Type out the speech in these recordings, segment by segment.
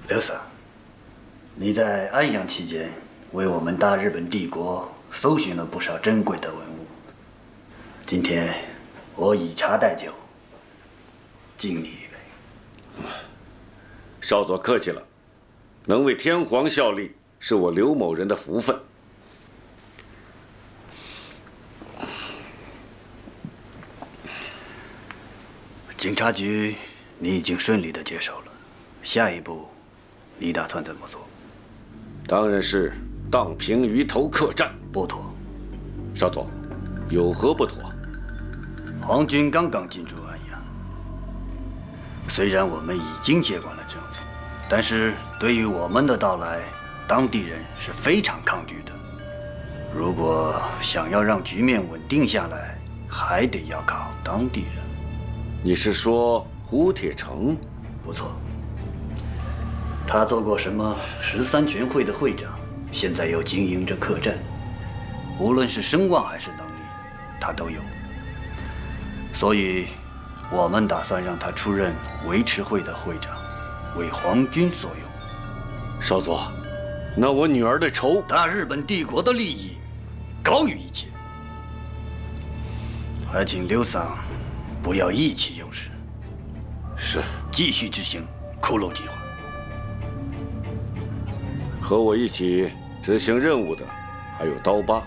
刘桑，你在安阳期间为我们大日本帝国搜寻了不少珍贵的文物。今天我以茶代酒，敬你一杯。少佐客气了，能为天皇效力，是我刘某人的福分。警察局你已经顺利的接手了，下一步你打算怎么做？当然是荡平鱼头客栈。不妥。少佐，有何不妥？皇军刚刚进驻安阳，虽然我们已经接管了政府，但是对于我们的到来，当地人是非常抗拒的。如果想要让局面稳定下来，还得要靠当地人。你是说胡铁城？不错，他做过什么13全会的会长，现在又经营着客栈，无论是声望还是能力，他都有。所以，我们打算让他出任维持会的会长，为皇军所用。少佐，那我女儿的仇，大日本帝国的利益高于一切，还请刘桑不要意气用事。是，继续执行骷髅计划。和我一起执行任务的还有刀疤，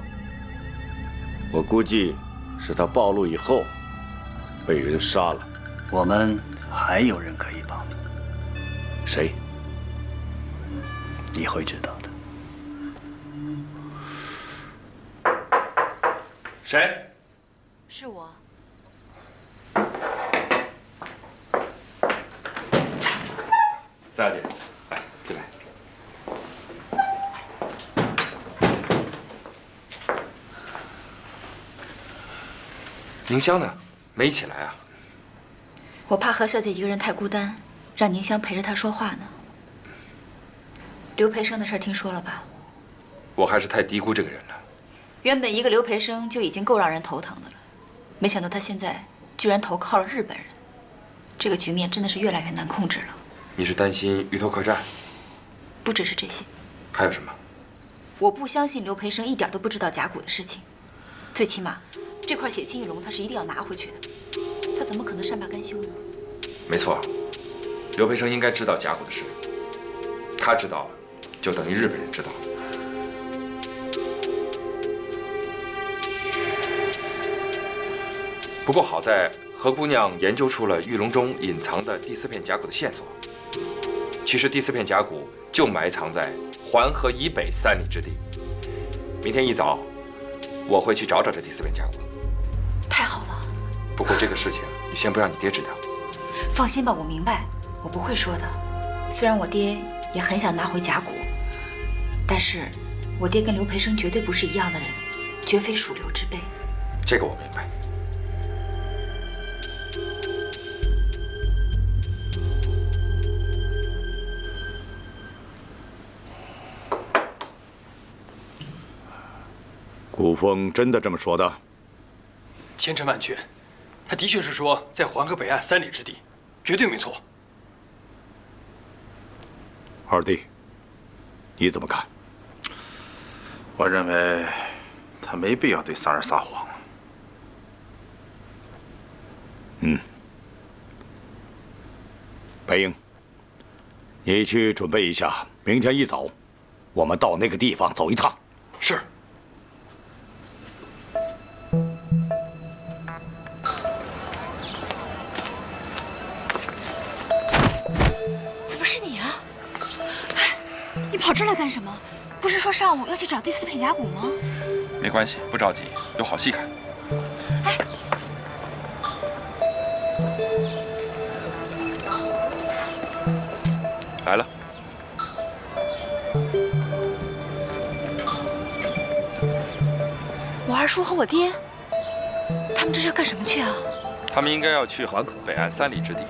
我估计是他暴露以后被人杀了。我们还有人可以帮，谁？你会知道的。谁？是我。三小姐，来进来。宁香呢？没一起来啊？我怕何小姐一个人太孤单，让宁香陪着她说话呢。刘培生的事听说了吧？我还是太低估这个人了。原本一个刘培生就已经够让人头疼的了，没想到他现在居然投靠了日本人，这个局面真的是越来越难控制了。你是担心鱼头客栈？不只是这些，还有什么？我不相信刘培生一点都不知道甲骨的事情，最起码这块血清玉龙他是一定要拿回去的，他怎么可能善罢甘休呢？没错，刘培生应该知道甲骨的事，他知道了，就等于日本人知道了。不过好在何姑娘研究出了玉龙中隐藏的第4片甲骨的线索。其实第4片甲骨就埋藏在环河以北3里之地。明天一早，我会去找找这第4片甲骨。太好了。不过这个事情你先不让你爹知道。放心吧，我明白，我不会说的。虽然我爹也很想拿回甲骨，但是我爹跟刘培生绝对不是一样的人，绝非属流之辈。这个我明白。古风真的这么说的？千真万确，他的确是说在黄河北岸3里之地，绝对没错。二弟，你怎么看？我认为他没必要对三儿撒谎。白英，你去准备一下，明天一早，我们到那个地方走一趟。是。怎么是你啊？哎，你跑这儿来干什么？不是说上午要去找第4片甲骨吗？没关系，不着急，有好戏看。哎，来了。我二叔和我爹，他们这是要干什么去啊？他们应该要去黄河北岸3里之地。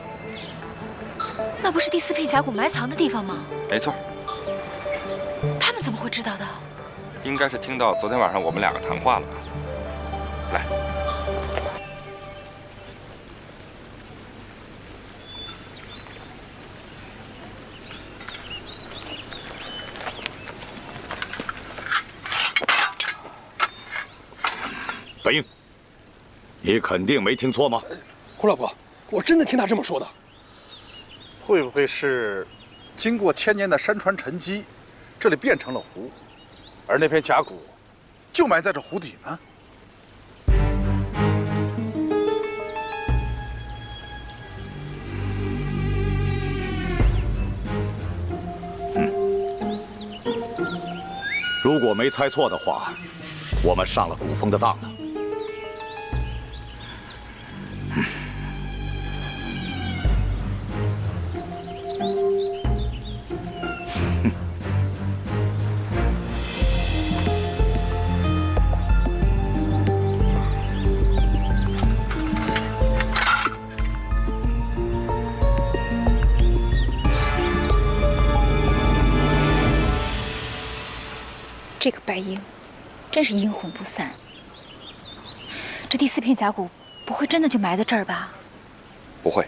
那不是第4片甲骨埋藏的地方吗？没错。他们怎么会知道的？应该是听到昨天晚上我们2个谈话了吧？来。你肯定没听错吗？胡老伯，我真的听他这么说的。会不会是经过千年的山川沉积，这里变成了湖，而那片甲骨就埋在这湖底呢？如果没猜错的话，我们上了古风的当了。这个白鹰，真是阴魂不散。这第4片甲骨不会真的就埋在这儿吧？不会。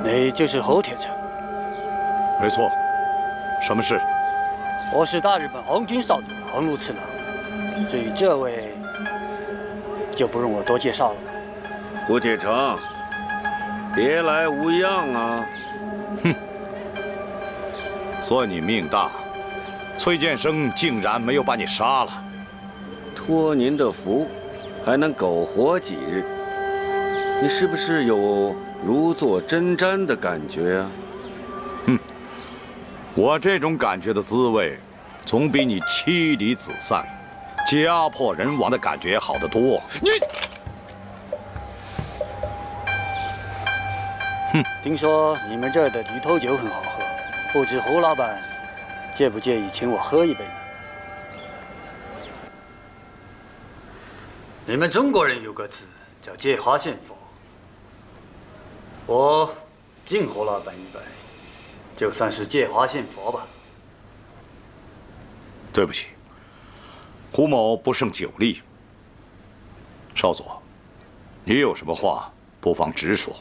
你就是侯铁城？没错。什么事？我是大日本皇军少佐横禄次郎。至于这位，就不用我多介绍了。胡铁城，别来无恙啊！哼，算你命大，崔建生竟然没有把你杀了。托您的福，还能苟活几日。你是不是有如坐针毡的感觉啊？哼，我这种感觉的滋味，总比你妻离子散、家破人亡的感觉好得多。你，哼，听说你们这儿的驴头酒很好喝，不知胡老板介不介意请我喝一杯呢？你们中国人有个词叫借花献佛，我敬胡老板一杯，就算是借花献佛吧。对不起，胡某不胜酒力。少佐，你有什么话不妨直说。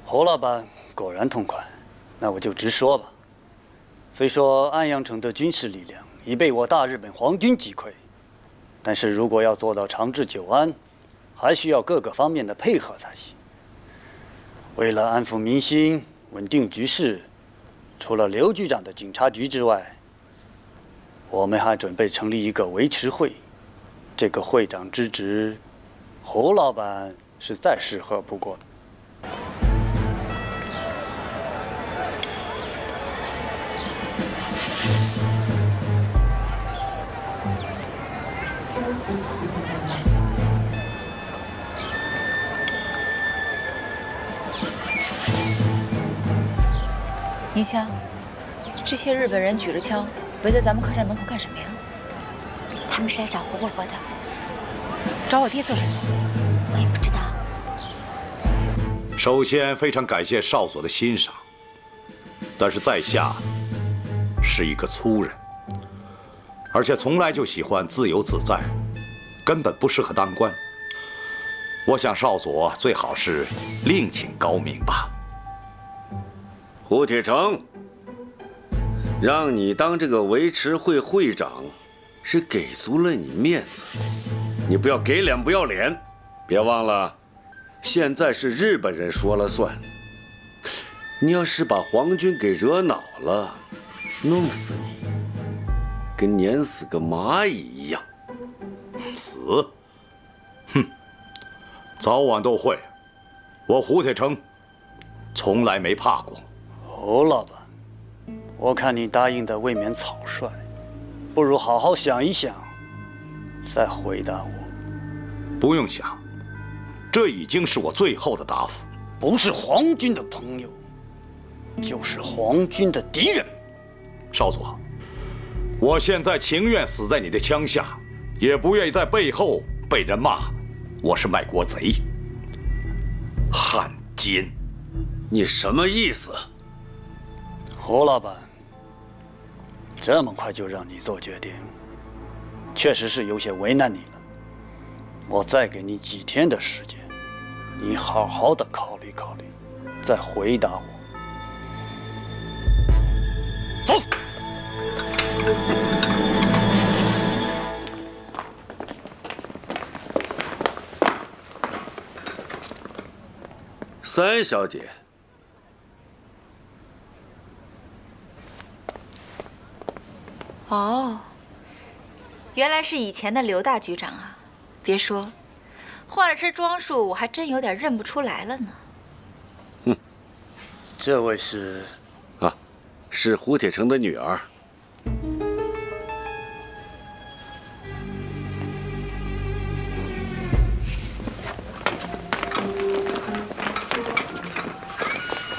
胡老板果然痛快，那我就直说吧。虽说安阳城的军事力量已被我大日本皇军击溃，但是如果要做到长治久安，还需要各个方面的配合才行。为了安抚民心、稳定局势，除了刘局长的警察局之外，我们还准备成立一个维持会。这个会长之职，胡老板是再适合不过的。宁香，这些日本人举着枪围在咱们客栈门口干什么呀？他们是来找胡伯伯的。找我爹做什么？我也不知道。首先，非常感谢少佐的欣赏，但是在下是一个粗人，而且从来就喜欢自由自在，根本不适合当官。我想少佐最好是另请高明吧。胡铁城，让你当这个维持会会长，是给足了你面子，你不要给脸不要脸。别忘了，现在是日本人说了算。你要是把皇军给惹恼了，弄死你，跟碾死个蚂蚁一样。死？哼，早晚都会。我胡铁城从来没怕过。胡老板，我看你答应的未免草率，不如好好想一想，再回答我。不用想，这已经是我最后的答复。不是皇军的朋友，就是皇军的敌人。少佐，我现在情愿死在你的枪下，也不愿意在背后被人骂我是卖国贼、汉奸。你什么意思？胡老板，这么快就让你做决定，确实是有些为难你了。我再给你几天的时间，你好好的考虑考虑，再回答我。走。三小姐。哦，原来是以前的刘大局长啊！别说，换了身装束，我还真有点认不出来了呢。这位是？啊，是胡铁城的女儿。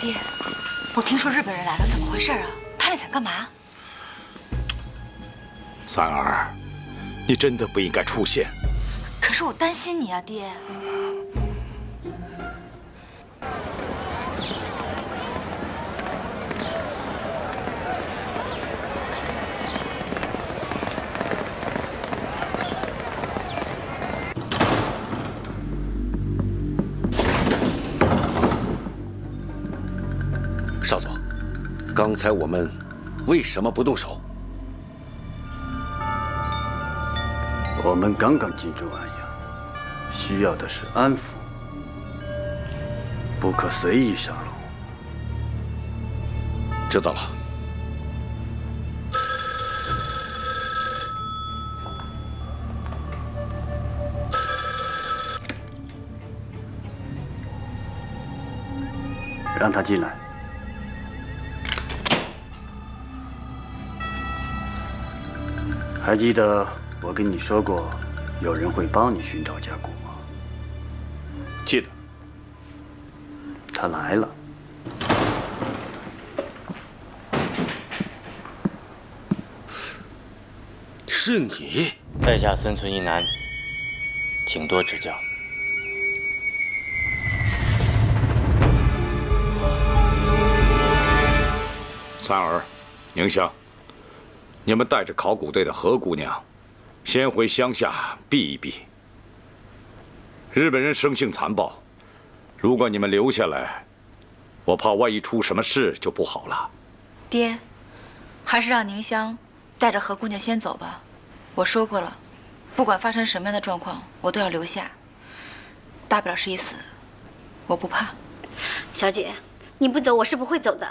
爹，我听说日本人来了，怎么回事啊？他们想干嘛？三儿，你真的不应该出现。可是我担心你啊，爹。少佐，刚才我们为什么不动手？我们刚刚进驻安阳，需要的是安抚，不可随意杀戮。知道了。让他进来。还记得我跟你说过，有人会帮你寻找甲骨吗？记得。他来了。是你？在下森村一男，请多指教。三儿、宁香，你们带着考古队的何姑娘，先回乡下避一避。日本人生性残暴，如果你们留下来，我怕万一出什么事就不好了。爹，还是让宁香带着何姑娘先走吧。我说过了，不管发生什么样的状况，我都要留下。大不了是一死，我不怕。小姐，你不走，我是不会走的。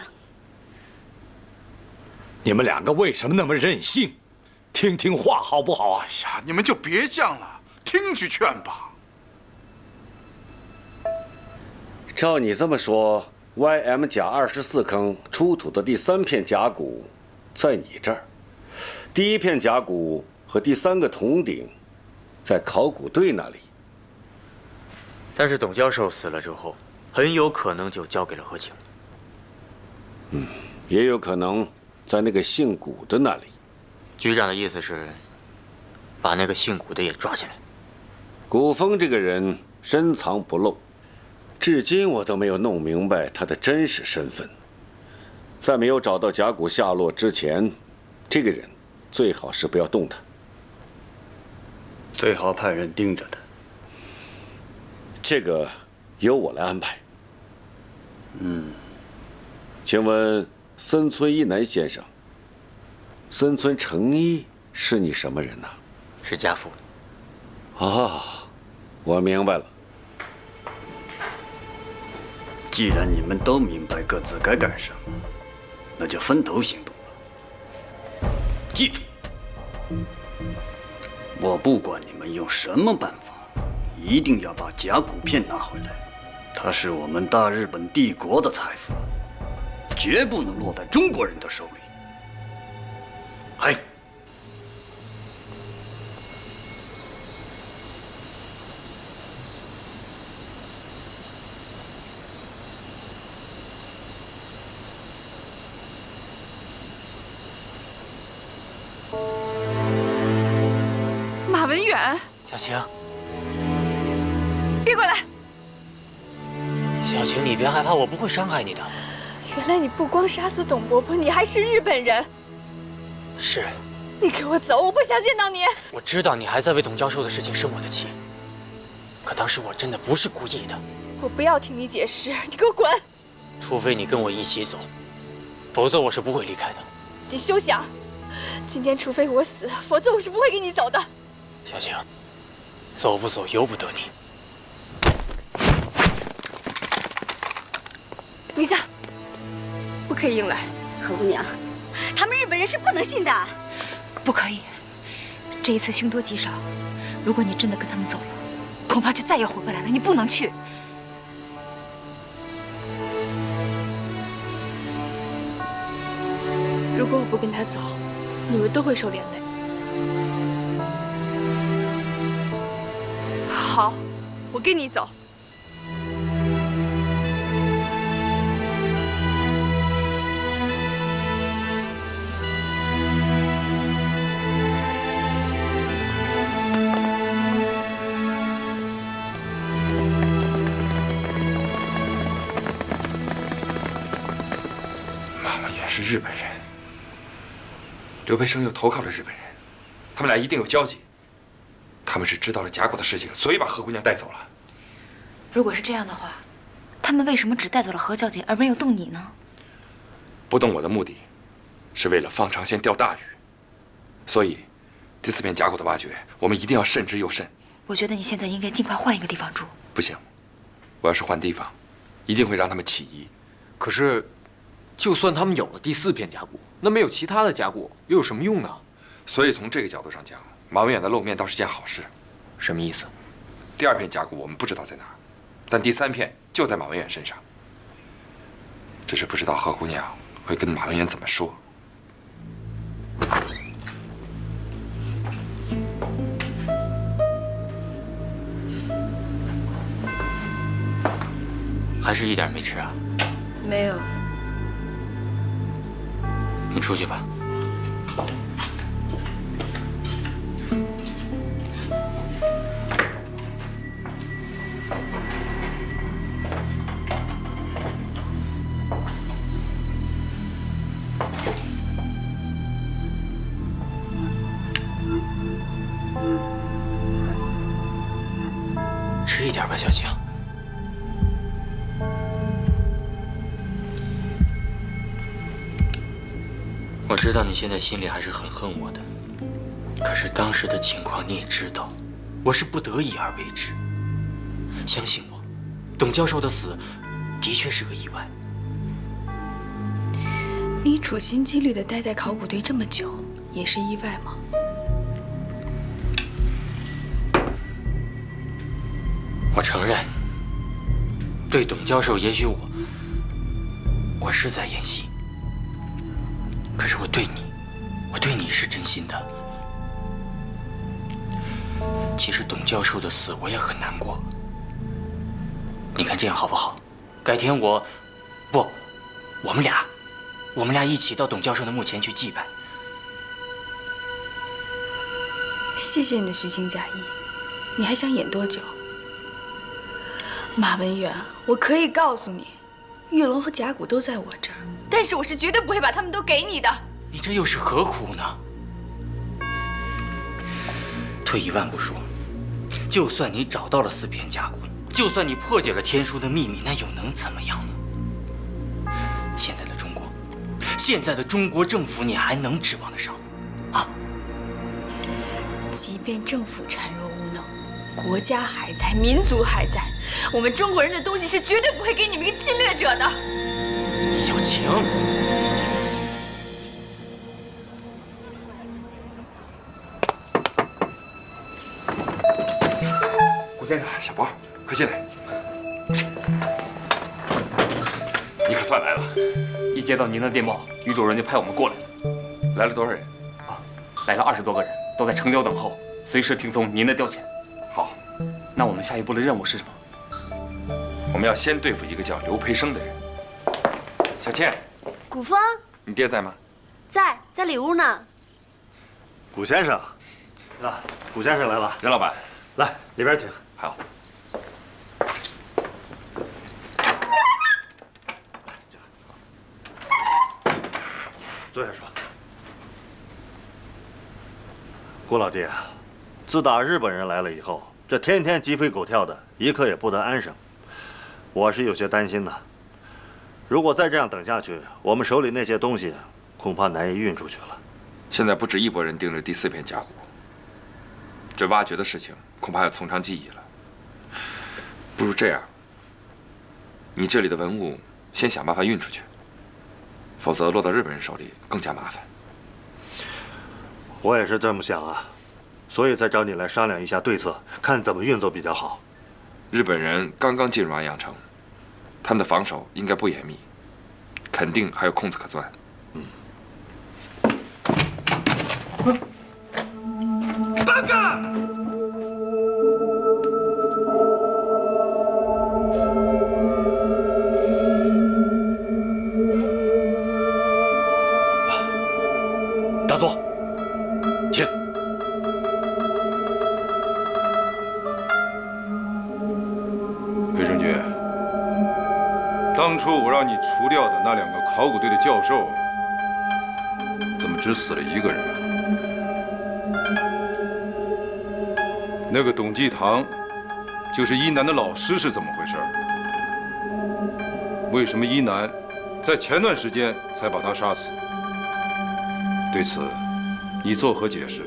你们两个为什么那么任性？听听话好不好啊？哎呀，你们就别犟了，听句劝吧。照你这么说 ，YM 甲24坑出土的第3片甲骨，在你这儿；第1片甲骨和第3个铜鼎，在考古队那里。但是董教授死了之后，很有可能就交给了何晴。也有可能在那个姓古的那里。局长的意思是，把那个姓古的也抓起来。古风这个人深藏不露，至今我都没有弄明白他的真实身份。在没有找到甲骨下落之前，这个人最好是不要动他。最好派人盯着他。这个由我来安排。请问森村一男先生，森村诚一是你什么人呢？是家父。哦，我明白了。既然你们都明白各自该干什么，那就分头行动吧。记住，我不管你们用什么办法，一定要把甲骨片拿回来。它是我们大日本帝国的财富，绝不能落在中国人的手里。哎。马文远，小晴，别过来！小晴，你别害怕，我不会伤害你的。原来你不光杀死董伯伯，你还是日本人。是。你给我走，我不想见到你。我知道你还在为董教授的事情生我的气，可当时我真的不是故意的。我不要听你解释，你给我滚！除非你跟我一起走，否则我是不会离开的。你休想！今天除非我死，否则我是不会跟你走的。小晴，走不走由不得你。宁夏，不可以硬来。何姑娘，他们日本人是不能信的。不可以，这一次凶多吉少。如果你真的跟他们走了，恐怕就再也回不来了。你不能去。如果我不跟他走，你们都会受连累。好，我跟你走。马文远是日本人，刘培生又投靠了日本人，他们俩一定有交集。他们是知道了甲骨的事情，所以把何姑娘带走了。如果是这样的话，他们为什么只带走了何小姐，而没有动你呢？不动我的目的，是为了放长线钓大鱼。所以，第4片甲骨的挖掘，我们一定要慎之又慎。我觉得你现在应该尽快换一个地方住。不行，我要是换地方，一定会让他们起疑。可是，就算他们有了第4片甲骨，那没有其他的甲骨又有什么用呢？所以从这个角度上讲，马文远的露面倒是件好事。什么意思？第2片甲骨我们不知道在哪儿，但第3片就在马文远身上。只是不知道何姑娘会跟马文远怎么说。还是一点没吃啊？没有。你出去吧。吃一点吧，小晴。我知道你现在心里还是很恨我的，可是当时的情况你也知道，我是不得已而为之。相信我，董教授的死的确是个意外。你处心积虑地待在考古队这么久，也是意外吗？我承认，对董教授，也许我是在演戏。可是我对你是真心的。其实董教授的死我也很难过。你看这样好不好？改天我们俩一起到董教授的墓前去祭拜。谢谢你的虚情假意，你还想演多久？马文远，我可以告诉你，玉龙和甲骨都在我这儿，但是我是绝对不会把他们都给你的。你这又是何苦呢？退一万步说，就算你找到了4片甲骨，就算你破解了天书的秘密，那又能怎么样呢？现在的中国政府，你还能指望得上吗？啊？即便政府孱弱无能，国家还在，民族还在，我们中国人的东西是绝对不会给你们一个侵略者的。小晴。顾先生，小宝，快进来。你可算来了！一接到您的电报，于主任就派我们过来。来了多少人？啊，来了20多个人，都在城郊等候，随时听从您的调遣。好，那我们下一步的任务是什么？我们要先对付一个叫刘培生的人。小倩，古风，你爹在吗？在里屋呢。古先生，啊，古先生来了。任老板，来里边请。好。坐下说。郭老弟，自打日本人来了以后，这天天鸡飞狗跳的，一刻也不得安生。我是有些担心呐。如果再这样等下去，我们手里那些东西恐怕难以运出去了。现在不止一拨人盯着第4片甲骨，这挖掘的事情恐怕要从长计议了。不如这样，你这里的文物先想办法运出去，否则落到日本人手里更加麻烦。我也是这么想啊，所以才找你来商量一下对策，看怎么运作比较好。日本人刚刚进入安阳城，他们的防守应该不严密，肯定还有空子可钻。报告！大佐，请。裴胜军，当初我让你除掉的那2个考古队的教授，怎么只死了1个人啊？那个董继堂，就是一南的老师，是怎么回事？为什么一南在前段时间才把他杀死？对此，你作何解释？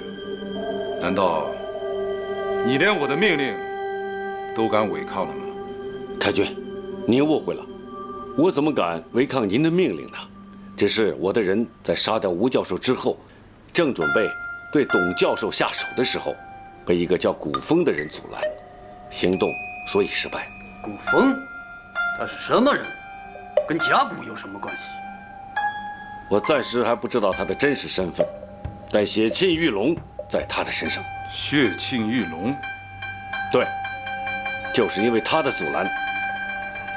难道你连我的命令都敢违抗了吗？太君，您误会了，我怎么敢违抗您的命令呢？只是我的人在杀掉吴教授之后，正准备对董教授下手的时候，被一个叫古风的人阻拦，行动所以失败。古风，他是什么人？跟甲骨有什么关系？我暂时还不知道他的真实身份，但血沁玉龙在他的身上。血沁玉龙，对，就是因为他的阻拦，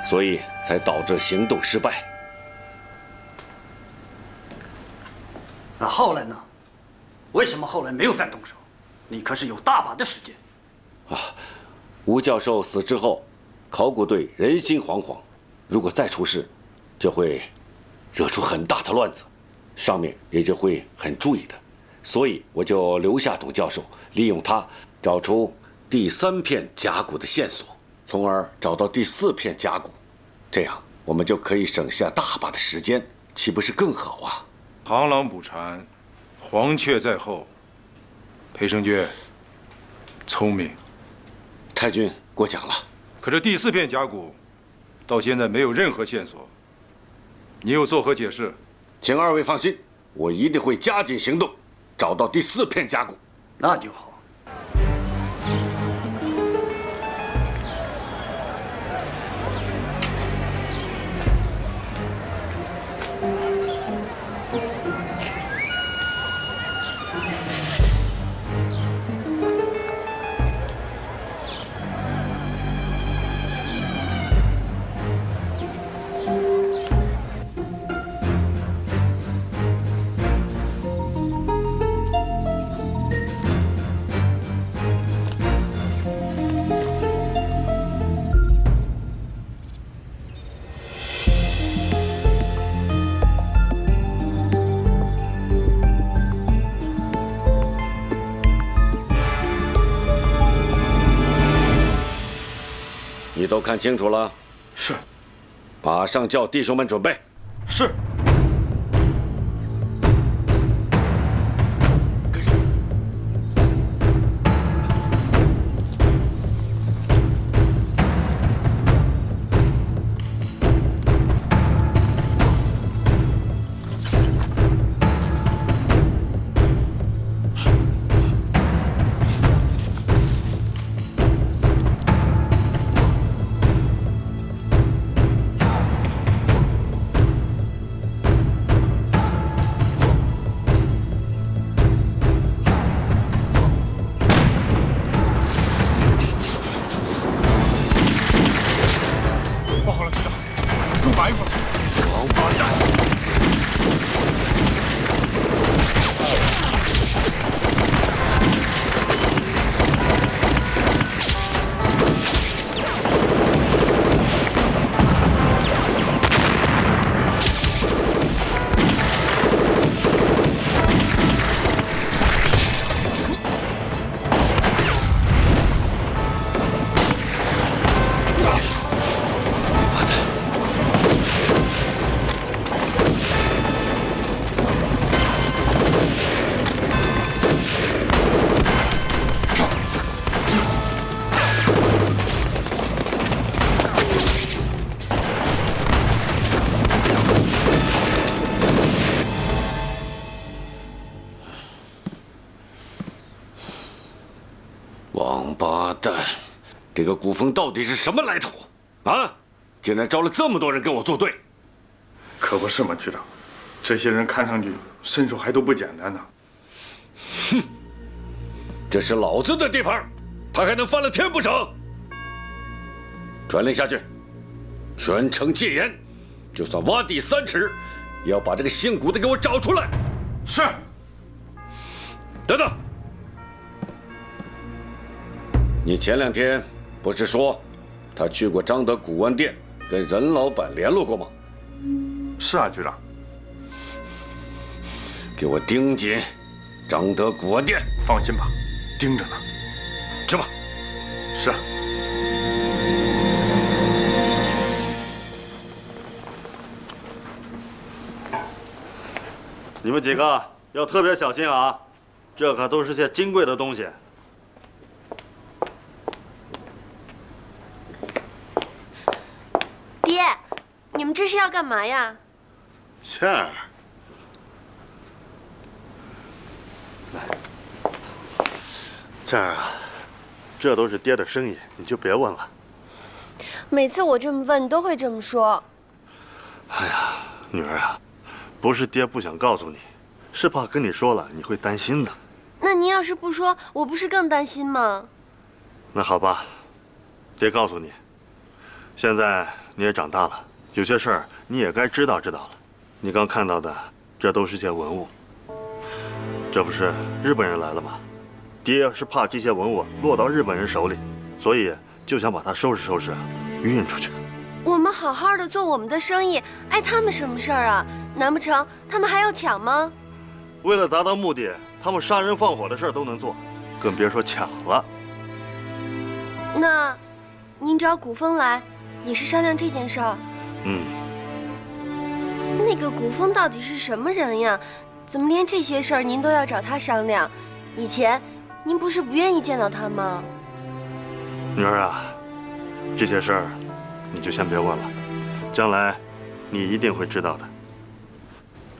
所以才导致行动失败。那后来呢？为什么后来没有再动手？你可是有大把的时间。吴教授死之后，考古队人心惶惶，如果再出事，就会惹出很大的乱子，上面也就会很注意的。所以我就留下董教授，利用他找出第3片甲骨的线索，从而找到第4片甲骨，这样我们就可以省下大把的时间，岂不是更好啊？螳螂捕蝉，黄雀在后。裴胜军，聪明。太君过奖了。可这第4片甲骨，到现在没有任何线索，你又作何解释？请2位放心，我一定会加紧行动，找到第4片甲骨。那就好。你都看清楚了？是。马上叫弟兄们准备。是。王八蛋，这个古风到底是什么来头？啊，竟然招了这么多人跟我作对！可不是嘛，局长，这些人看上去身手还都不简单呢。哼，这是老子的地盘，他还能翻了天不成？传令下去，全城戒严，就算挖地3尺，也要把这个姓古的给我找出来。是。等等，你前2天不是说他去过张德古玩店，跟任老板联络过吗？是啊，局长。给我盯紧张德古玩店。放心吧，盯着呢。去吧。是。你们几个要特别小心啊，这可都是些金贵的东西。爹，你们这是要干嘛呀？倩儿，倩儿啊，这都是爹的生意，你就别问了。每次我这么问，你都会这么说。哎呀，女儿啊，不是爹不想告诉你，是怕跟你说了你会担心的。那您要是不说，我不是更担心吗？那好吧，爹告诉你，现在你也长大了，有些事儿你也该知道了。你刚看到的，这都是些文物。这不是日本人来了吗？爹是怕这些文物落到日本人手里，所以就想把它收拾收拾，运出去。我们好好的做我们的生意，碍他们什么事儿啊？难不成他们还要抢吗？为了达到目的，他们杀人放火的事儿都能做，更别说抢了。那，您找古风来，也是商量这件事儿？那个古风到底是什么人呀？怎么连这些事儿您都要找他商量？以前您不是不愿意见到他吗？女儿啊，这些事儿你就先别问了，将来你一定会知道的。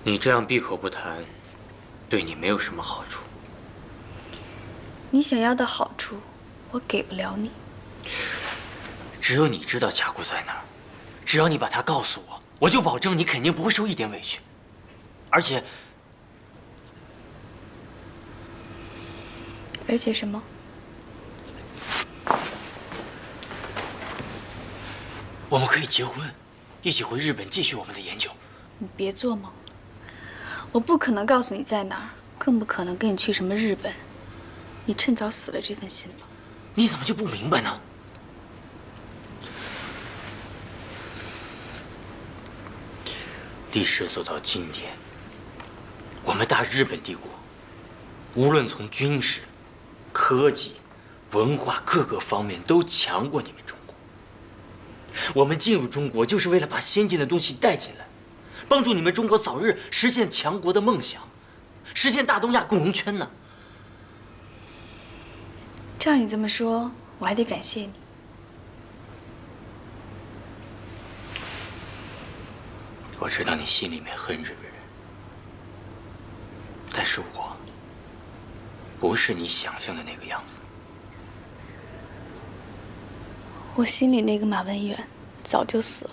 你这样闭口不谈，对你没有什么好处。你想要的好处，我给不了你。只有你知道甲骨在哪儿，只要你把它告诉我，我就保证你肯定不会受一点委屈。而且什么？我们可以结婚，一起回日本继续我们的研究。你别做梦，我不可能告诉你在哪儿，更不可能跟你去什么日本。你趁早死了这份心吧。你怎么就不明白呢？历史走到今天，我们大日本帝国，无论从军事、科技、文化各个方面都强过你们中国。我们进入中国就是为了把先进的东西带进来，帮助你们中国早日实现强国的梦想，实现大东亚共荣圈呢。照你这么说，我还得感谢你。我知道你心里面恨日本人，但是我不是你想象的那个样子。我心里那个马文远早就死了，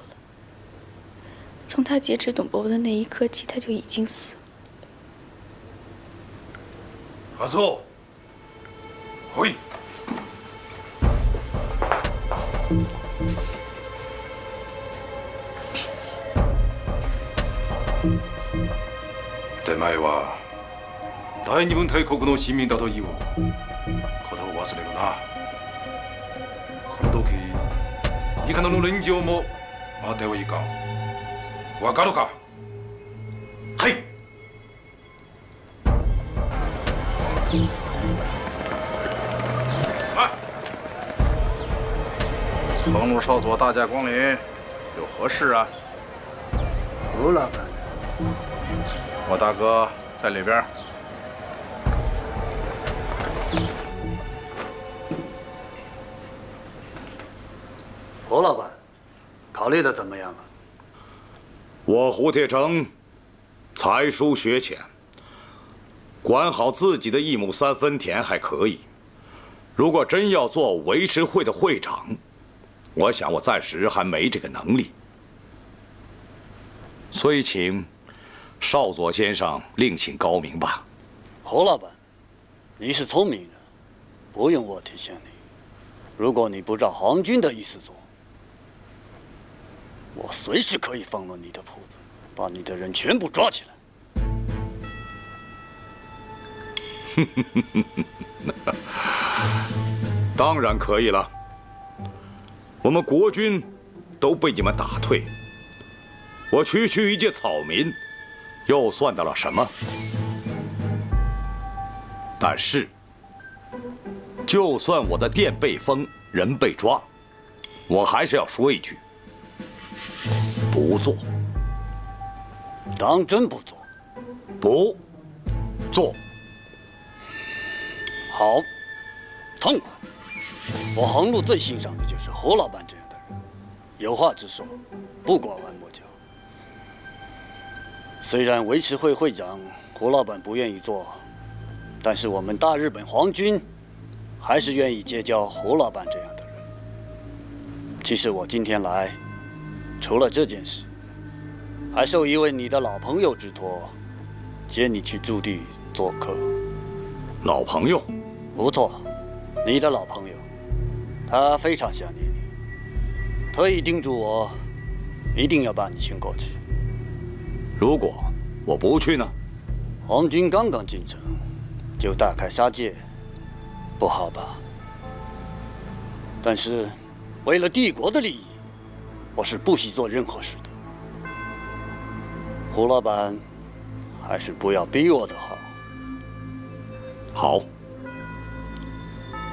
从他劫持董伯伯的那一刻起，他就已经死了。阿祖，回。手前は大日本帝国の市民だということを忘れるな。この時いかなる連城も当てはいかん。わかるか？はい。来，程路少佐大驾光临，有何事啊？胡老板，我大哥在里边。胡老板，考虑的怎么样了？我胡铁城才疏学浅，管好自己的1亩3分田还可以，如果真要做维持会的会长，我想我暂时还没这个能力，所以请少佐先生另请高明吧。侯老板，你是聪明人，不用我提醒你。如果你不照皇军的意思做，我随时可以放了你的铺子，把你的人全部抓起来。当然可以了。我们国军都被你们打退，我区区一介草民，又算得了什么？但是，就算我的店被封，人被抓，我还是要说一句：不做。当真不做？不做。好，痛快！我航路最欣赏的就是侯老板这样的人，有话直说，不拐弯抹角。虽然维持会会长胡老板不愿意做，但是我们大日本皇军还是愿意结交胡老板这样的人。其实我今天来，除了这件事，还受一位你的老朋友之托，接你去驻地做客。老朋友？不错，你的老朋友，他非常想念你，特意叮嘱我，一定要把你请过去。如果我不去呢？皇军刚刚进城，就大开杀戒，不好吧？但是，为了帝国的利益，我是不惜做任何事的。胡老板，还是不要逼我的好。好，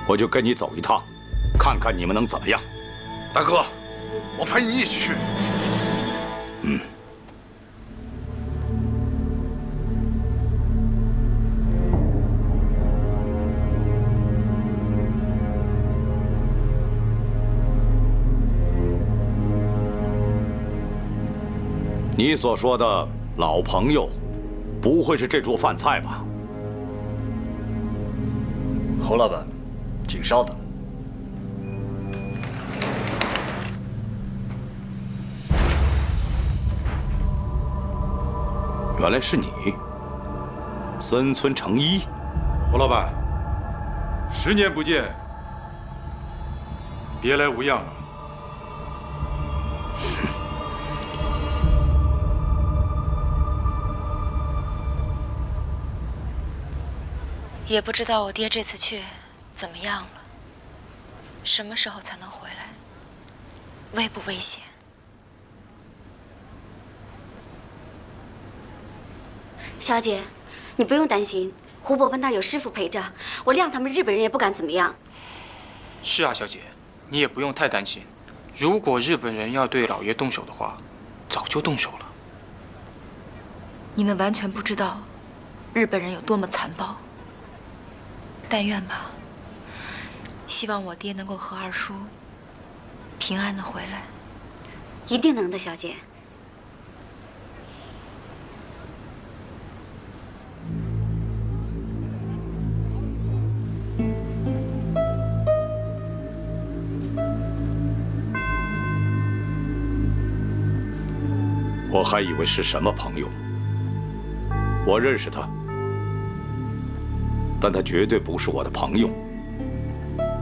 我就跟你走一趟，看看你们能怎么样。大哥，我陪你一起去。嗯。你所说的老朋友，不会是这桌饭菜吧？侯老板，请稍等。原来是你，森村诚一。胡老板，10年不见，别来无恙啊。也不知道我爹这次去怎么样了，什么时候才能回来？危不危险？小姐，你不用担心，胡伯伯那儿有师傅陪着，我谅他们日本人也不敢怎么样。是啊，小姐，你也不用太担心。如果日本人要对老爷动手的话，早就动手了。你们完全不知道日本人有多么残暴。但愿吧，希望我爹能够和二叔平安的回来。一定能的，小姐。我还以为是什么朋友，我认识他。但他绝对不是我的朋友。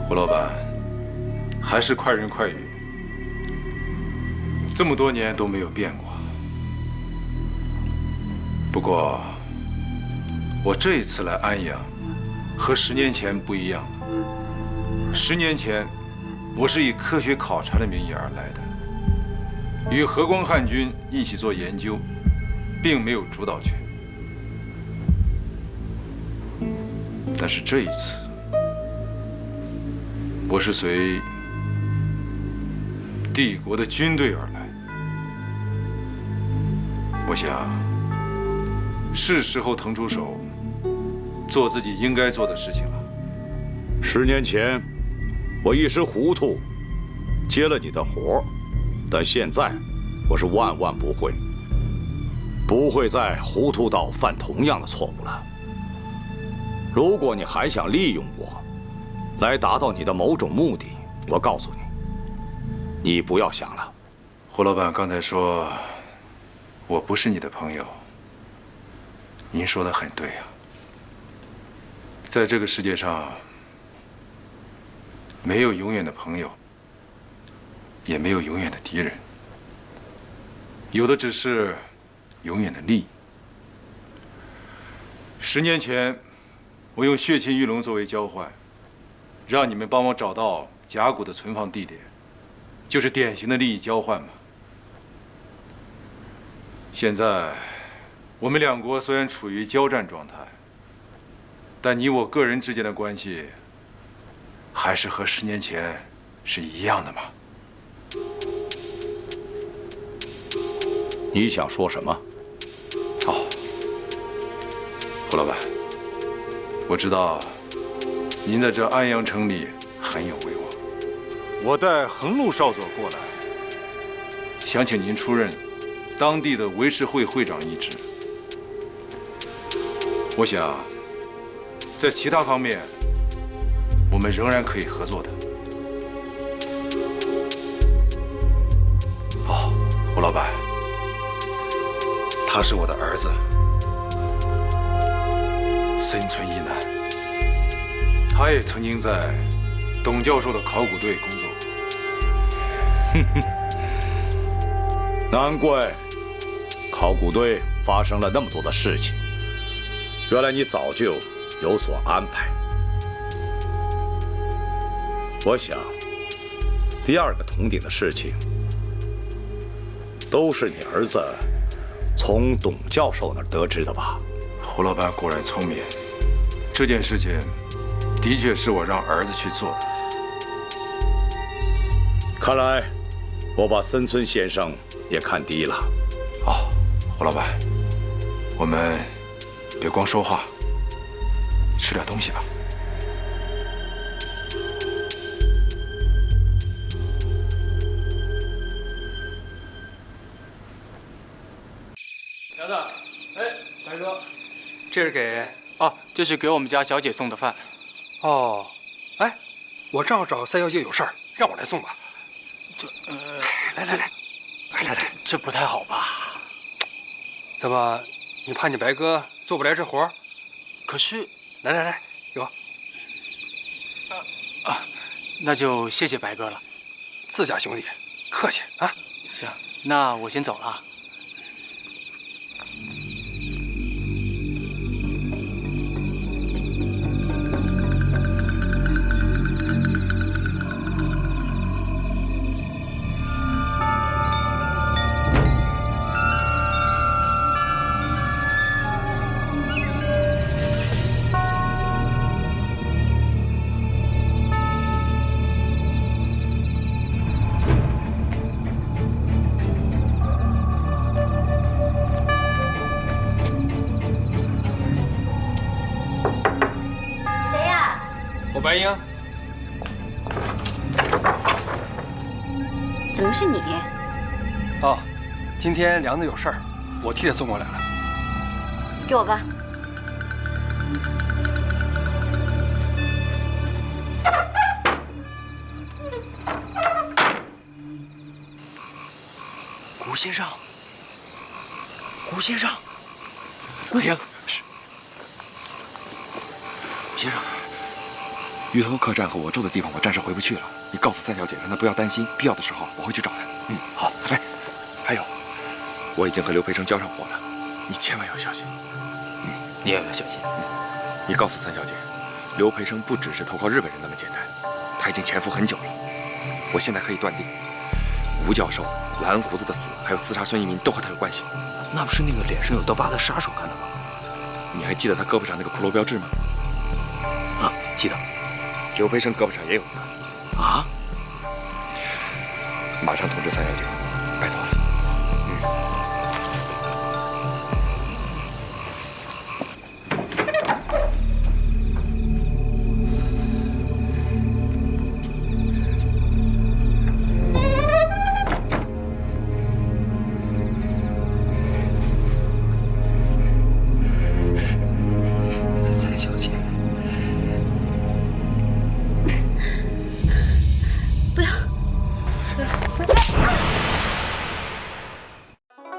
胡老板，还是快人快语，这么多年都没有变过。不过，我这一次来安阳，和10年前不一样了。10年前，我是以科学考察的名义而来的，与和光汉军一起做研究，并没有主导权。但是这一次，我是随帝国的军队而来。我想，是时候腾出手，做自己应该做的事情了。10年前，我一时糊涂，接了你的活，但现在，我是万万不会再糊涂到犯同样的错误了。如果你还想利用我，来达到你的某种目的，我告诉你，你不要想了。胡老板刚才说，我不是你的朋友。您说的很对啊，在这个世界上，没有永远的朋友，也没有永远的敌人，有的只是永远的利益。10年前，我用血沁玉龙作为交换，让你们帮我找到甲骨的存放地点，就是典型的利益交换嘛。现在，我们两国虽然处于交战状态，但你我个人之间的关系，还是和10年前是一样的嘛。你想说什么？哦，胡老板，我知道您在这安阳城里很有威望，我带横路少佐过来，想请您出任当地的维持会会长一职。我想，在其他方面，我们仍然可以合作的。哦，胡老板，他是我的儿子，森村一男，他也曾经在董教授的考古队工作过。难怪考古队发生了那么多的事情，原来你早就有所安排。我想，第2个铜鼎的事情，都是你儿子从董教授那儿得知的吧？胡老板果然聪明，这件事情的确是我让儿子去做的。看来我把森村先生也看低了。哦，胡老板，我们别光说话，吃点东西吧。小子，哎，白哥，这是给……哦，这是给我们家小姐送的饭。哦，哎，我正好找三小姐有事儿，让我来送吧。来，这不太好吧？怎么，你怕你白哥做不来这活儿？可是，来，有。那就谢谢白哥了。自家兄弟，客气啊。行，那我先走了。白英，怎么是你？哦，今天梁子有事儿，我替他送过来了。给我吧。古先生，古先生，白英，嘘，古先生。鱼头客栈和我住的地方，我暂时回不去了。你告诉三小姐，让她不要担心，必要的时候我会去找她。好。哎，还有，我已经和刘培生交上货了，你千万要小心。你也要小心。你告诉三小姐，刘培生不只是投靠日本人那么简单，他已经潜伏很久了。我现在可以断定，吴教授、蓝胡子的死，还有刺杀孙一民都和他有关系。那不是那个脸上有刀疤的杀手干的吗？你还记得他胳膊上那个骷髅标志吗？啊，记得。刘培生胳膊上也有一个。啊！马上通知三小姐，拜托了。